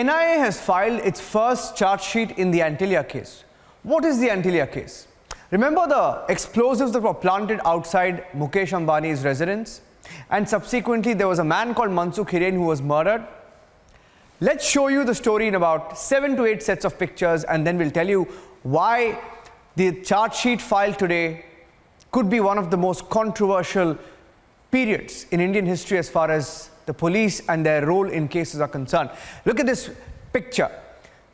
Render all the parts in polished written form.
NIA has filed its first charge sheet in the Antilia case. What is the Antilia case? Remember the explosives that were planted outside Mukesh Ambani's residence? And subsequently, there was a man called Mansukh Hiren who was murdered. Let's show you the story in about 7 to 8 sets of pictures, and then we'll tell you why the charge sheet filed today could be one of the most controversial periods in Indian history as far as the police and their role in cases are concerned. Look at this picture.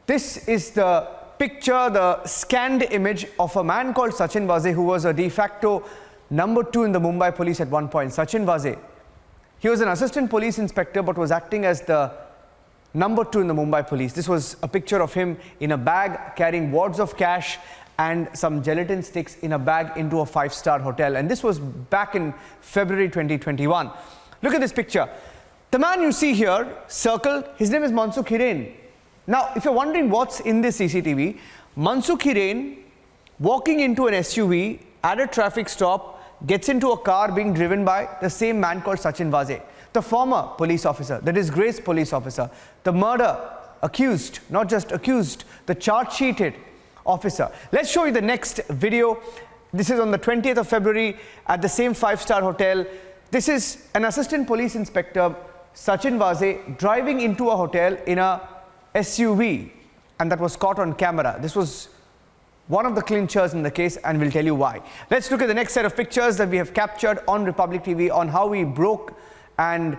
This is the picture, the scanned image of a man called Sachin Vaze, who was a de facto number 2 in the Mumbai police at one point. Sachin Vaze, he was an assistant police inspector but was acting as the number 2 in the Mumbai police. This was a picture of him in a bag carrying wads of cash and some gelatin sticks in a bag into a 5-star hotel. And this was back in February 2021. Look at this picture. The man you see here, circled, his name is Mansukh Hiren. Now, if you're wondering what's in this CCTV, Mansukh Hiren walking into an SUV at a traffic stop gets into a car being driven by the same man called Sachin Vaze, the former police officer, the disgraced police officer, the murder accused, not just accused, the charge sheeted officer. Let's show you the next video. This is on the 20th of February at the same 5-star hotel. This is an assistant police inspector, Sachin Vaze, driving into a hotel in a SUV, and that was caught on camera. This was one of the clinchers in the case, and we'll tell you why. Let's look at the next set of pictures that we have captured on Republic TV on how we broke and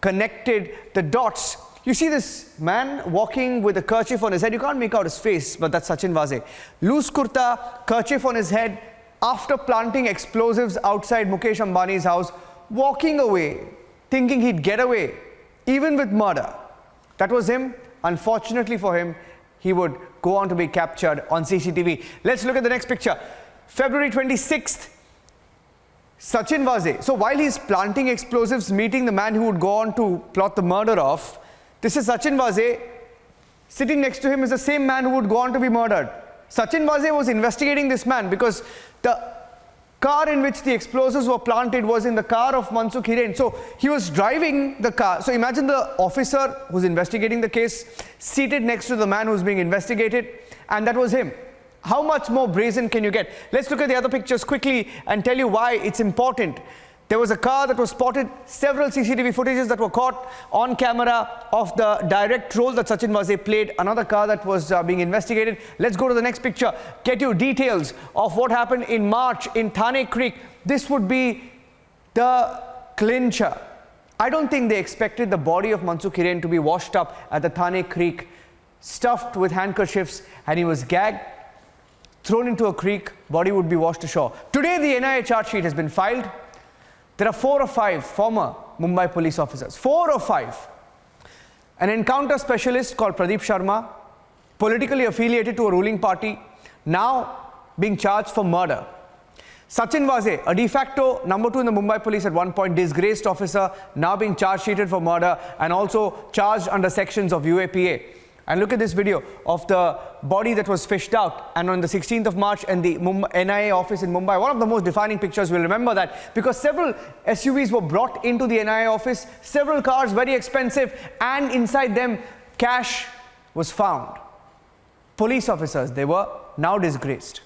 connected the dots. You see this man walking with a kerchief on his head. You can't make out his face, but that's Sachin Vaze. Loose kurta, kerchief on his head, after planting explosives outside Mukesh Ambani's house, walking away, thinking he'd get away, even with murder. That was him. Unfortunately for him, he would go on to be captured on CCTV. Let's look at the next picture. February 26th, Sachin Vaze. So while he's planting explosives, meeting the man who would go on to plot the murder of, this is Sachin Vaze. Sitting next to him is the same man who would go on to be murdered. Sachin Vaze was investigating this man because the car in which the explosives were planted was in the car of Mansukh Hiren. So he was driving the car. So imagine the officer who's investigating the case seated next to the man who's being investigated, and that was him. How much more brazen can you get? Let's look at the other pictures quickly and tell you why it's important. There was a car that was spotted, several CCTV footages that were caught on camera of the direct role that Sachin Vaze played, another car that was being investigated. Let's go to the next picture, get you details of what happened in March in Thane Creek. This would be the clincher. I don't think they expected the body of Mansukh Hiren to be washed up at the Thane Creek, stuffed with handkerchiefs, and he was gagged, thrown into a creek, body would be washed ashore. Today, the NIA charge sheet has been filed. There are 4 or 5 former Mumbai police officers. 4 or 5. An encounter specialist called Pradeep Sharma, politically affiliated to a ruling party, now being charged for murder. Sachin Vaze, a de facto number 2 in the Mumbai police at one point, disgraced officer, now being charge sheeted for murder and also charged under sections of UAPA. And look at this video of the body that was fished out, and on the 16th of March in the NIA office in Mumbai. One of the most defining pictures, we'll remember that, because several SUVs were brought into the NIA office, several cars, very expensive, and inside them cash was found. Police officers, they were now disgraced.